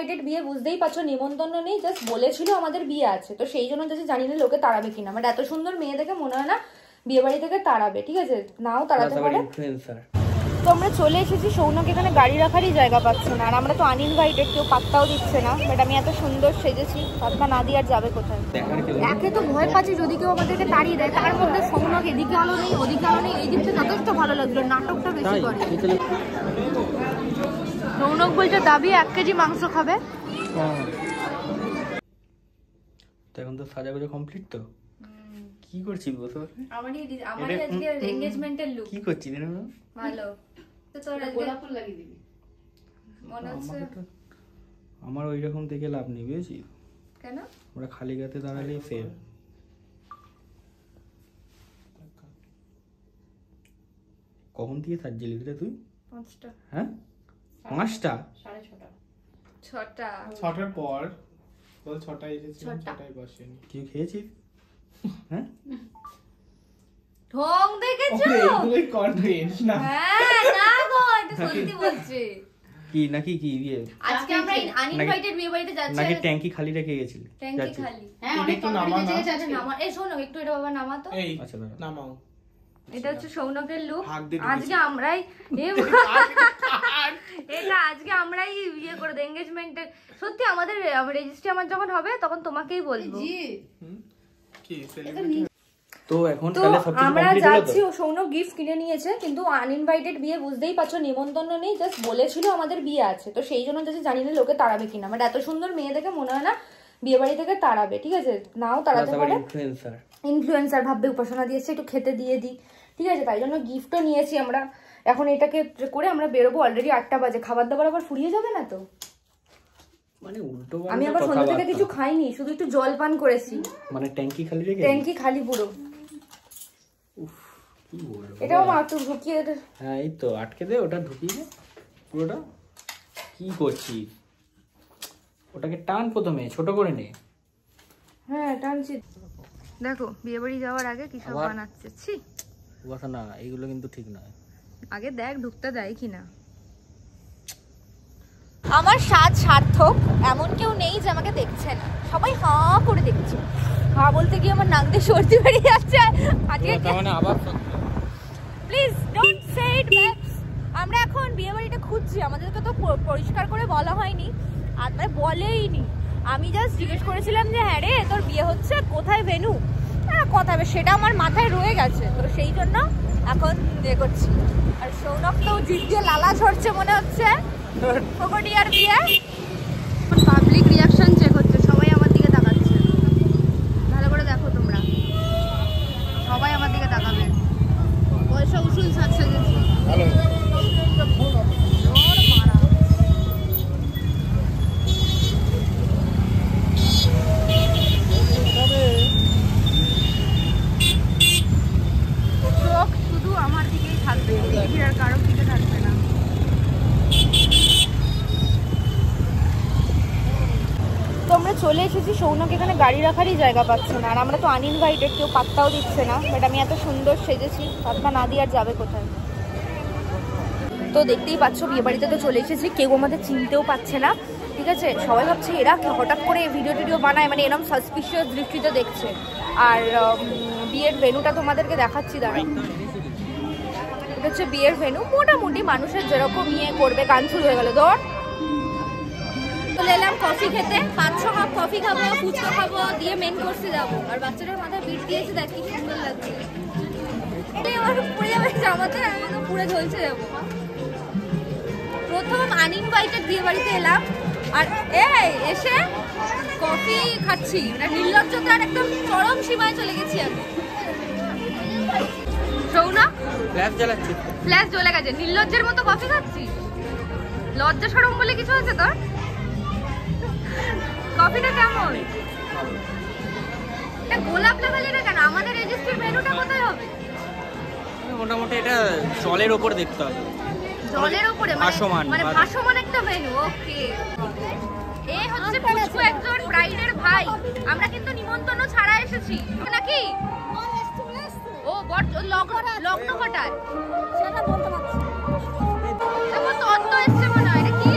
Uninvited বিয়ে, বুঝতেই পারছো, নিমন্ত্রণ নেই, জাস্ট বলেছিল আমাদের বিয়ে আছে, তো সেই জন্য জাস্ট জানি না লোকে তাড়াবে কিনা। বাট এত সুন্দর মেয়ে দেখে মনে হয় না বিয়ে বাড়ি থেকে তাড়াবে, ঠিক আছে, নাও তাড়াতে পারে। তো আমরা চলে এসেছি, সৌনক এখানে গাড়ি রাখারই জায়গা পাচ্ছে না, আর আমরা তো আনইনভাইটেড, কেউ পাত্তাও দিচ্ছে না। বাট আমি এত সুন্দর সেজেছি, পাত্তা না দিয়ে আর যাবে কোথায়? একে তো ভয় পাচ্ছি যদি কেউ আমাদেরকে তাড়িয়ে দেয়, তার মধ্যে সৌনক এদিকে আলো নেই ওদিকে আলো নেই, এই দিকটা যথেষ্ট ভালো লাগলো, নাটকটা বেশি করে। সৌনক বলছে দাবি 1 কেজি মাংস খাবে। এখন তো সাজাগুজো কমপ্লিট, তো কি করছিস বসে? আমারই আজকে এনগেজমেন্টের লুক। কি করছিস রে? ভালো তো, তোর গোলাপ ফুল লাগিয়ে দিবি মনে হচ্ছে। আমার ওই রকম দেখে লাভ নেই, বুঝেছিস? কেন? আমরা খালি গাতে দাঁড়ালেই ফেল। কখন থেকে সাজছিলি রে তুই? 5টা। হ্যাঁ 5টা? 6:30। 6টার পর বল, 6টায় এসেছি, 6টায় বসেনি। কি খেয়েছিস? হ্যাঁ ঢং দেখেছো? এগুলোই কন্টেন্ট না। হ্যাঁ না গো, এটা সত্যি বলছি। কি নাকি কি বিয়ে? আজকে আমরা আনইনভাইটেড বিয়ে বাড়িতে যাচ্ছি। নাকি ট্যাঙ্কি খালি রেখে গেছিলি? ট্যাঙ্কি খালি। হ্যাঁ অনেক তো নামা না। নামা, এই শোনো একটু, এটা বাবা নামা তো। এই আচ্ছা নামাও। এটা হচ্ছে সৌনকের লুক। আজকে আমরাই এটা আজকে আমরাই বিয়ে করে দেব এনগেজমেন্টের। সত্যি আমাদের রেজিস্ট্রি আমার যখন হবে তখন তোমাকেই বলবো। কি সেলিব্রিটি? তো এখন তো আমরা যাচ্ছি, ও সৌনক গিফট কিনে নিয়েছে, কিন্তু আনইনভাইটেড বিয়ে, বুঝতেই পারছো, নিমন্ত্রণ নেই, জাস্ট বলেছিল আমাদের বিয়ে আছে, তো সেই জন্য জাস্ট জানি না লোকে তাড়াবে কিনা। বাট এত সুন্দর মেয়ে দেখে মনে হয় না বিয়ে বাড়ি থেকে তাড়াবে, ঠিক আছে, নাও তাড়াতে পারে। ইনফ্লুয়েন্সার ভাববে উপাসনা দিয়েছে, একটু খেতে দিয়ে দিই, ঠিক আছে, তাই জন্য গিফটও নিয়েছি আমরা। এখন এটাকে করে আমরা বেরোবো, অলরেডি 8টা বাজে, খাবার দাবার আবার ফুরিয়ে যাবে না তো? মানে উল্টো আমি আবার সন্ধ্যা থেকে কিছু খাইনি, শুধু একটু জল পান করেছি। মানে ট্যাঙ্কি খালি রেখে? ট্যাঙ্কি খালি পুরো। কি বলবো, এটাও মা একটু ঢুকিয়ে দে। হ্যাঁ এই তো আটকে দে, ওটা ঢুকিয়ে দে পুরোটা। কি করছিস? ওটাকে টান, প্রথমে ছোট করে নে। হ্যাঁ টানছি। দেখো বিয়ে বাড়ি যাওয়ার আগে কি সব বানাচ্ছে। ছি কথা না, এইগুলো কিন্তু ঠিক নয়। আগে দেখ ঢুকতে দেয় কিনা। আমার সাজ সার্থক, এমন কেউ নেই যে আমাকে দেখছে না, সবাই হাঁ করে দেখছে। হাঁ বলতে গিয়ে আমার নাক দিয়ে সর্দি বেরিয়ে যাচ্ছে আজকে। মানে আবার please don't say it babes. আমরা এখন বিয়ে বাড়িটা খুঁজছি, আমাদেরকে তো পরিষ্কার করে বলা হয়নি, আর মানে বলেইনি। আমি জাস্ট জিজ্ঞেস করেছিলাম যে হ্যাঁ রে তোর বিয়ে হচ্ছে, কোথায় ভেনু? হ্যাঁ কথা হবে, সেটা আমার মাথায় রয়ে গেছে, তো সেই জন্য এখন বিয়ে করছি। আর সৌনক তো জিভ দিয়ে লালা ঝরছে মনে হচ্ছে, ফোকটিয়ার বিয়ে। পাবলিক রিয়াকশন চেক হচ্ছে, সবাই আমার দিকে তাকাচ্ছে, ভালো করে দেখো তোমরা, সবাই আমার দিকে তাকাবে। পয়সা উসুল সাজছে গেছে। শুধু আমার দিকেই থাকবে, আর কারো দিকে থাকবে না। তো আমরা চলে এসেছি, সৌনক এখানে গাড়ি রাখারই জায়গা পাচ্ছে না, আর আমরা তো আনইনভাইটেড, কেউ পাত্তাও দিচ্ছে না। বাট আমি এত সুন্দর সেজেছি, পাত্তা না দিয়ে আর যাবে কোথায়? তো দেখতেই পাচ্ছ বিয়ে বাড়িতে তো চলে এসেছি, কেউ আমাদের চিনতেও পাচ্ছে না, ঠিক আছে, সবাই ভাবছে এরা হঠাৎ করে ভিডিও টিডিও বানায়, মানে এরকম সাসপিশিয়াস দৃষ্টিতে দেখছে। আর বিয়ের ভেন্যুটা তোমাদেরকে দেখাচ্ছি, দাঁড়াও। এটা হচ্ছে বিয়ের ভেন্যু, মোটামুটি মানুষের যেরকম ইয়ে করবে। গান শুরু হয়ে গেল, ধর চলে এলাম কফি খেতে, 5-6 কাপ কফি খাবো, ফুচকা খাবো, দিয়ে মেন কোর্সে যাবো। আর বাচ্চাটার মাথায় বিট দিয়েছে, দেখ কি সুন্দর লাগছে। আমার পুড়ে যাবে জামাতে, আমি তো পুড়ে ঝলসে যাবো। প্রথম আনইনভাইটেড বিয়ে বাড়িতে এলাম, আর এই এসে কফি খাচ্ছি, মানে নির্লজ্জতার একদম চরম সীমায় চলে গেছি আমি। সৌনা ফ্ল্যাশ জ্বলে গেছে, নির্লজ্জের মতো কফি খাচ্ছি। লজ্জা শরম বলে কিছু আছে তোর? কফিটা কেমন? এটা গোলাপ লেভেলের কেন? আমাদের রেজিস্ট্রির মেনুটা কোথায় হবে? মোটামুটি এটা জলের উপর দেখতে হবে, জলের উপরে, মানে ভাসমান একটা মেনু। ওকে, এই হচ্ছে পুচকু একজন ব্রাইডের ভাই। আমরা কিন্তু নিমন্ত্রণ ছাড়া এসেছি নাকি? ও লগ্ন কটায় সেটা বলতে পারছি না। তত্ত্ব এসছে মনে হয়, এটা কি?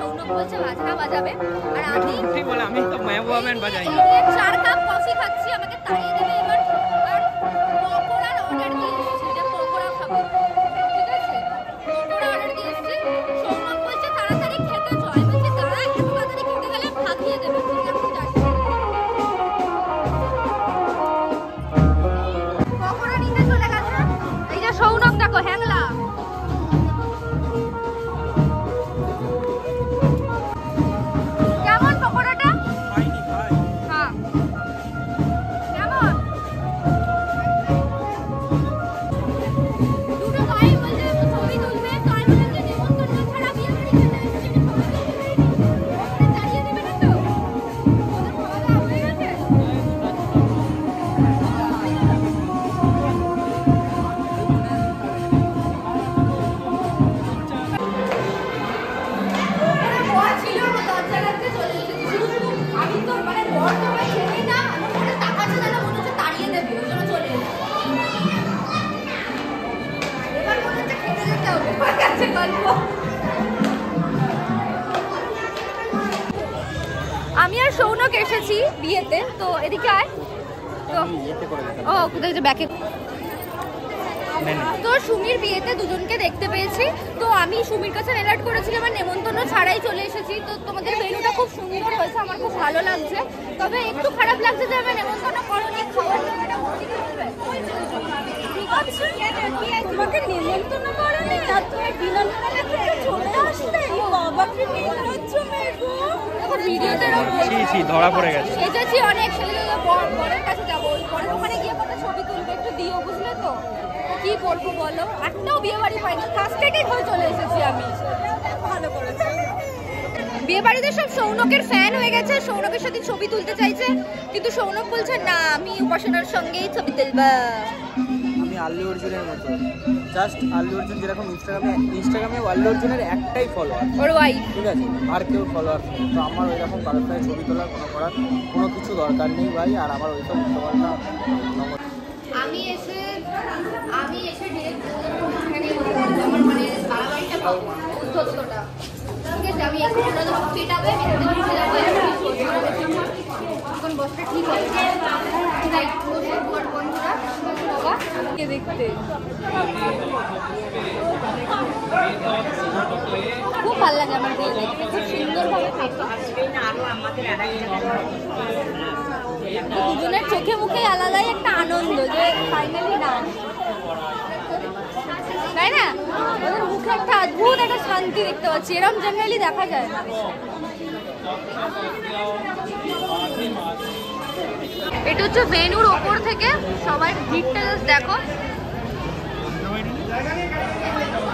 সৌনক বলছে বাজনা বাজাবে, আর আমি ঠিক বলে আমি তো মেহবুবা ব্যান্ড বাজাই না। 4 কাপ কফি খাচ্ছি, আমাকে তাড়িয়ে দেবে এবার। আর পকোড়ার অর্ডার দিয়ে এসেছি, যে পকোড়া খাবো, ঠিক আছে? পকোড়া অর্ডার দিয়ে এসেছি। সৌনক বলছে তাড়াতাড়ি খেতে চল, আমি বলছি দাঁড়া, একটু তাড়াতাড়ি খেতে গেলে ভাগিয়ে দেবে। পকোড়া নিতে চলে গেছে, এই যে সৌনক দেখো হ্যাংলা। কেমন পকোড়াটা? হ্যাঁ কেমন? দুটো ভাই বলছে ছবি তুলবে, তো আমি বললাম যে নেমন্তন্ন ছাড়া বিয়ে বাড়ি খেতে এসেছি, দাঁড়িয়ে দেবে না তো? ওদের খাওয়া দাওয়া হয়ে গেছে? আমি আর সৌনক এসেছি বিয়েতে, তো এদিকে আয়। তো ও কোথায় যে ব্যাকে, তো সুমির বিয়েতে দুজনকে দেখতে পেয়েছি, তো আমি সুমির কাছে অ্যালার্ট করেছিলাম আর নেমন্তন্ন ছাড়াই চলে এসেছি। তো তোমাদের ভেন্যুটা খুব সুন্দর হয়েছে, আমার খুব ভালো লাগছে, তবে একটু খারাপ লাগছে যে আমি নেমন্তন্ন করনি, খাবার দাবারটা মনে করবে। ঠিক আছে, তোমাকে নেমন্তন্ন করনি আর তুমি বিনা নিমন্ত্রণে চলে আসলে, বাবাকে নিয়ে যাচ্ছ মেগো। দেখো ভিডিওতে ধরা পড়ে গেছে, সেজেছি অনেক, সেজে বরের কাছে যাবো, ওই বরের ওখানে গিয়ে কত ছবি তুলবে, একটু দিও, বুঝলে তো? কি করবো বলো, একটাও বিয়ে বাড়ি পাইনি, ফার্স্টেই হয়ে চলে এসেছি আমি। ভালো করেছি। বিয়ে বাড়িতে সব সৌনকের ফ্যান হয়ে গেছে, সৌনকের সাথে ছবি তুলতে চাইছে, কিন্তু সৌনক বলছে না, আমি উপাসনার সঙ্গেই ছবি তুলবা। আমি আল্লু অর্জুনের মতো, জাস্ট আল্লু অর্জুন যেরকম ইনস্টাগ্রামে আল্লু অর্জুনের একটাই ফলোয়ার, ওর ওয়াইফ, ঠিক আছে, আর কেউ ফলোয়ার নেই। তো আমার ওইরকম কারোর সাথে ছবি তোলার কোনো কিছু দরকার নেই ভাই, আর আমার ওইসব উল্টোপাল্টা। আমি এসে ডিরেক্ট আমার মানে বাড়াবাড়িটা উদ্ধতটা, ঠিক আছে? আমি একটু পেটাবে, এখন বসটা ঠিক হবে বন্ধুরা, বাবা দেখতে খুব ভালো লাগে আমার বিয়ে দেখতে, খুব সুন্দরভাবে দুজনের চোখে মুখে আলাদাই একটা আনন্দ যে ফাইনালি ডান, তাই না? ওদের মুখে একটা অদ্ভুত একটা শান্তি দেখতে পাচ্ছি, এরকম জেনারেলি দেখা যায় না। এটা হচ্ছে ভেন্যুর ওপর থেকে সবাই ভিড়টা জাস্ট দেখো,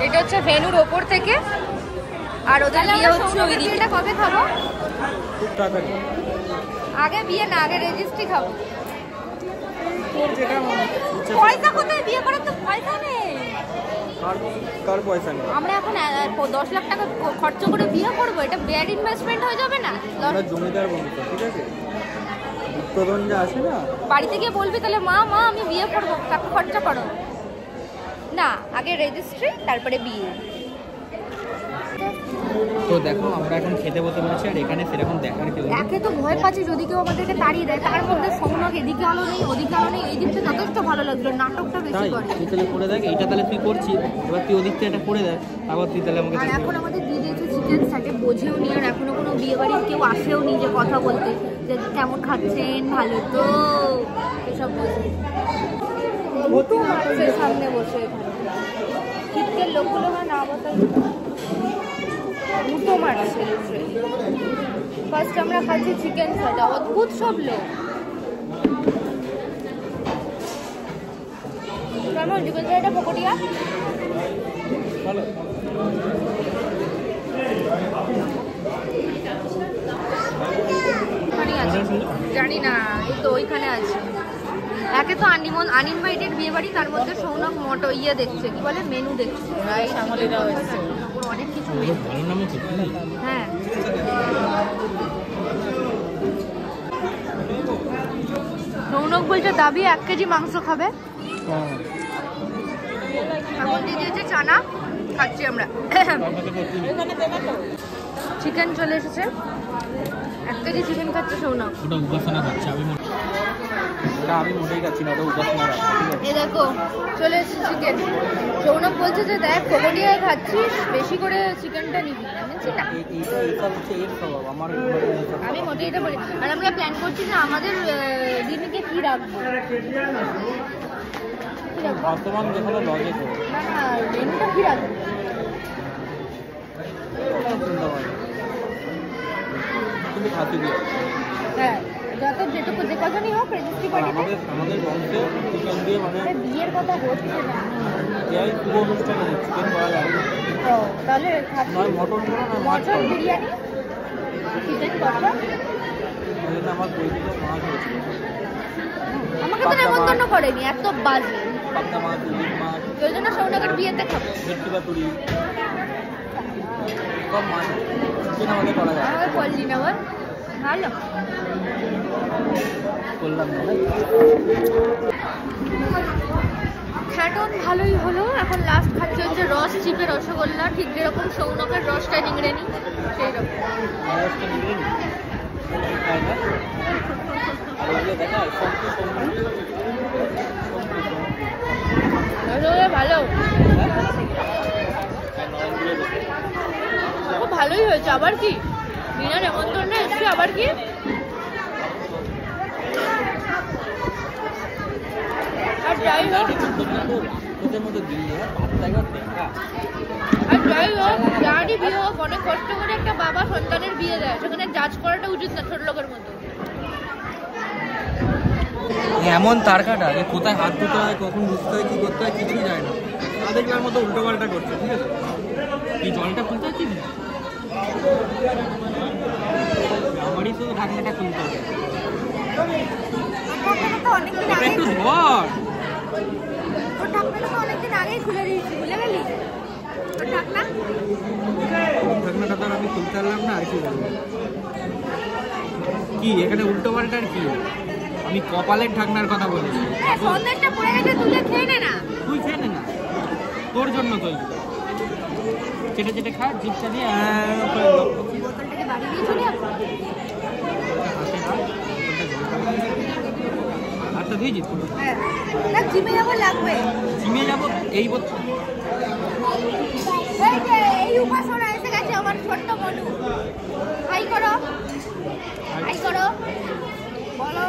এটা হচ্ছে ভেন্যুর ওপর থেকে, আর ওদের বিয়ে হচ্ছে ওই দিকটা। কবে খাবো? আগে বিয়ে না, আগে রেজিস্ট্রি খাবো। পয়সা কোথায়? বিয়ে করার তো পয়সা নেই। কার পয়সা নেই? আমরা এখন 10 লাখ টাকা খরচ করে বিয়ে করবো, এটা ব্যাড ইনভেস্টমেন্ট হয়ে যাবে না? আমরা জমিদার বন্ধু, ঠিক আছে, উত্তরণ যা আছে না, বাড়িতে গিয়ে বলবি তাহলে মা আমি বিয়ে করবো, টাকা খরচা করো না, আগে রেজিস্ট্রি তারপরে বিয়ে। তো দেখো আমরা এখন খেতে বসে পড়েছি, আর এখানে সেরকম দেখার কেউ নেই। একে তো ভয় পাচ্ছি যদি কেউ আমাদেরকে তাড়িয়ে দেয়, তার মধ্যে সৌনক এদিকে আলো নেই ওদিকে আলো নেই, এই দিকটা যথেষ্ট ভালো লাগলো, নাটকটা বেশি তাই করে। তুই তাহলে করে দেখ, এইটা তাহলে তুই করছিস, এবার তুই ওদিকটা এটা করে দেখ, আবার তুই তাহলে আমাকে। আর এখন আমাদের দিয়ে দিয়েছে চিকেন স্যাটে, বোঝেও নি, আর এখনো কোনো বিয়ে বাড়ির কেউ আসেও নি যে কথা বলতে, যে কেমন খাচ্ছেন, ভালো তো, এসব বলছে। মুটু মারছে সামনে বসে, শীতের লোকগুলো না বলতে মুটো মারছে। ফার্স্ট আমরা খাচ্ছি চিকেন স্যাট, অদ্ভুত সব লোক। কেমন চিকেন স্যাটটা পকোড়িয়া? জানি না, এই তো ওইখানে আছে। একে তো আনইনভাইটেড বিয়ে বাড়ি, তার মধ্যে সৌনক মোটো ইয়ে দেখছে, কি বলে, মেনু দেখছে, অনেক কিছু। হ্যাঁ, সৌনক বলছে দাবি 1 কেজি মাংস খাবে। এখন দিয়ে দিয়েছে চানা, খাচ্ছি আমরা। চিকেন চলে এসেছে, 1 কেজি চিকেন খাচ্ছে সৌনক। ওটা উপাসনা খাচ্ছে, আমি মোটেই খাচ্ছি না, ওটা উপাসনা খাচ্ছে। এই দেখো চলে এসেছে চিকেন। সৌনক বলছে যে দেখ কোকোডিয়া খাচ্ছিস, বেশি করে চিকেনটা নিবি। আমি মোটেই এটা বলি। আর আমরা প্ল্যান করছি যে আমাদের দিনকে কি রাখবো। বর্তমান যেখানে লজে না না, মেনুটা কি রাখবো? কিন্তু খাতে দিয়ে হ্যাঁ, যত যেটুকু যে কজনই হোক রেজিস্ট্রি করে দিতে। আমাদের বংশে চিকেন দিয়ে মানে বিয়ের কথা হচ্ছে না, এই পুরো অনুষ্ঠানে চিকেন করা যায় না। তো তাহলে খাচ্ছি নয় মটন করা না মাছ মটন বিরিয়ানি, চিকেন কষা। এটা আমার পরিচিত মাছ হয়েছে। আমাকে তো নেমন্তন্ন করেনি, এত বাজে। পাবদা মাছ, ইলিশ মাছ, ওই জন্য সৌনকের বিয়েতে খাবো। ভেটকি পাতুরি, সব মাছ চিকেন আমাদের করা যায়। আমাকে করলি না বল, ভালো করলাম না। খ্যাটন ভালোই হলো। এখন লাস্ট খাচ্ছে হচ্ছে রস চিপে রসগোল্লা, ঠিক যেরকম সৌনকের রসটা নিংড়ে নি সেই রকম। ভালো, খুব ভালোই হয়েছে। আবার কি বিনা নেমন্তন্নে এসছে, আবার কি আর যাই হোক যারই বিয়ে হোক, অনেক কষ্ট করে একটা বাবা সন্তানের বিয়ে দেয়, সেখানে জাজ করাটা উচিত না ছোট লোকের মতো। এমন তারকাটা যে কোথায় হাত ধুতে হয়, কখন বুঝতে হয়, কি করতে হয় কিছুই যায় না। দেখলার মতো উল্টো পাল্টা করছে, ঠিক আছে? এই জলটা খুলতে হচ্ছে কি আমারই শুধু ঢাকনাটা খুলতে হবে। একটু ধর, অনেকদিন আগেই খুলে দিয়েছি, ভুলে গেলি? ঢাকনাটা তো আমি খুলতে পারলাম না, আর কি বলবো। কি এখানে উল্টো পাল্টার কি? আমি কপালের ঢাকনার কথা বলেছি। তুই খেয়ে নে না, তোর জন্য তো চেটে চেটে খা, জিপটা দিয়ে আচ্ছা দিয়ে জিত জিমে যাবো লাগবে, জিমে যাবো এই উপাসনা এসে গেছে আমার ছোট্ট বনু। হাই করো, হাই করো, বলো।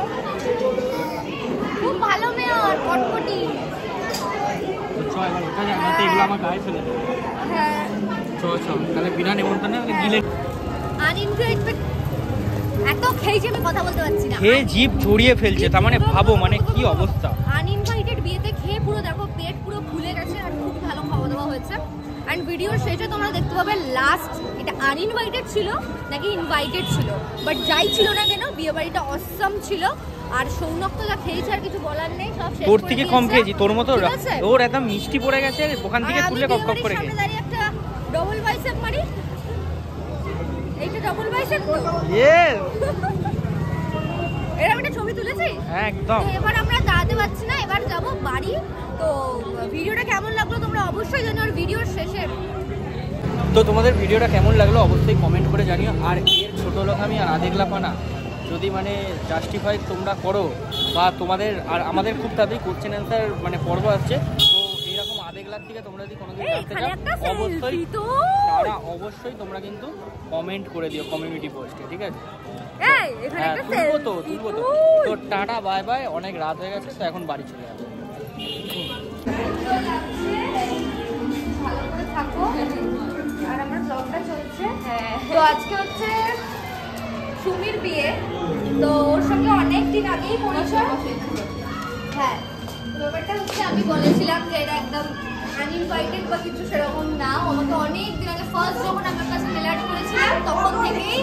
খুব ভালো মেয়ে, আর কটকটি। এগুলো আমার গায়ে ফেলে দেবে। হ্যাঁ তাহলে বিনা নেমন্তন্নে গিলে আনইনভাইটেড এত খেয়েছি আমি কথা বলতে পারছি না, খেয়ে জিভ জড়িয়ে ফেলছে। তার মানে ভাবো মানে কি অবস্থা। আনইনভাইটেড বিয়েতে খেয়ে পুরো দেখো পেট পুরো ফুলে গেছে, আর খুব ভালো খাওয়া দাওয়া হয়েছে। অ্যান্ড ভিডিওর শেষে তোমরা দেখতে পাবে লাস্ট এটা আনইনভাইটেড ছিল নাকি ইনভাইটেড ছিল, বাট যাই ছিল না কেন বিয়ে বাড়িটা অসম ছিল। আর সৌনক তো যা খেয়েছে আর কিছু বলার নেই, সব শেষ। তোর থেকে কম খেয়েছি, তোর মতো ওর একদম মিষ্টি পড়ে গেছে, ওখান থেকে তুললে কপ কপ করে খেয়েছি। একটা ডবল বাইসেপ মারি, এইটা ডবল বাইসেপ তো এর একটা ছবি তুলেছি একদম। এবার আমরা দাঁড়াতে পারছি না, এবার যাব বাড়ি। তো ভিডিওটা কেমন লাগলো তোমরা অবশ্যই জানিও, আর ভিডিওর শেষে তো তোমাদের ভিডিওটা কেমন লাগলো অবশ্যই কমেন্ট করে জানিও। আর এর ছোটো লোক আমি আর আধেগলাপানা যদি মানে জাস্টিফাই তোমরা করো, বা তোমাদের আর আমাদের খুব তাড়াতাড়ি কোশ্চেন অ্যান্সার মানে পর্ব আসছে, তো এইরকম আধেগলার দিকে তোমরা যদি কোনোদিন আসতে চাও অবশ্যই তোমরা কিন্তু কমেন্ট করে দিও কমিউনিটি পোস্টে, ঠিক আছে? তুলবো তো তো টাটা বাই বাই, অনেক রাত হয়ে গেছে, তো এখন বাড়ি চলে যাবো। আর আমার ব্লগটা চলছে। তো আজকে হচ্ছে সুমির বিয়ে, তো ওর সঙ্গে অনেক দিন আগেই পরিচয়। হ্যাঁ, ব্যাপারটা হচ্ছে আমি বলেছিলাম যে এটা একদম আনইনভাইটেড বা কিছু সেরকম না। আমাকে অনেক দিন আগে ফার্স্ট যখন আমার কাছে মেলাট করেছিলাম তখন থেকেই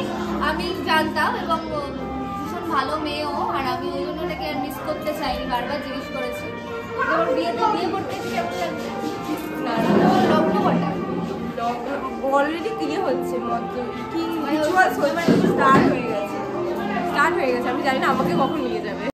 আমি জানতাম, এবং ভীষণ ভালো মেয়েও। আর আমি ওই জন্য ওটাকে মিস করতে চাইনি, বারবার জিজ্ঞেস করেছি তোমার বিয়েতে বিয়ে করতে কেমন লাগছে। লগ্ন কটা? অলরেডি ক্লিয়ার হচ্ছে, কি রিচুয়ালস হচ্ছে, স্টার্ট হয়ে গেছে। আমি জানি না আমাকে কখন নিয়ে যাবে।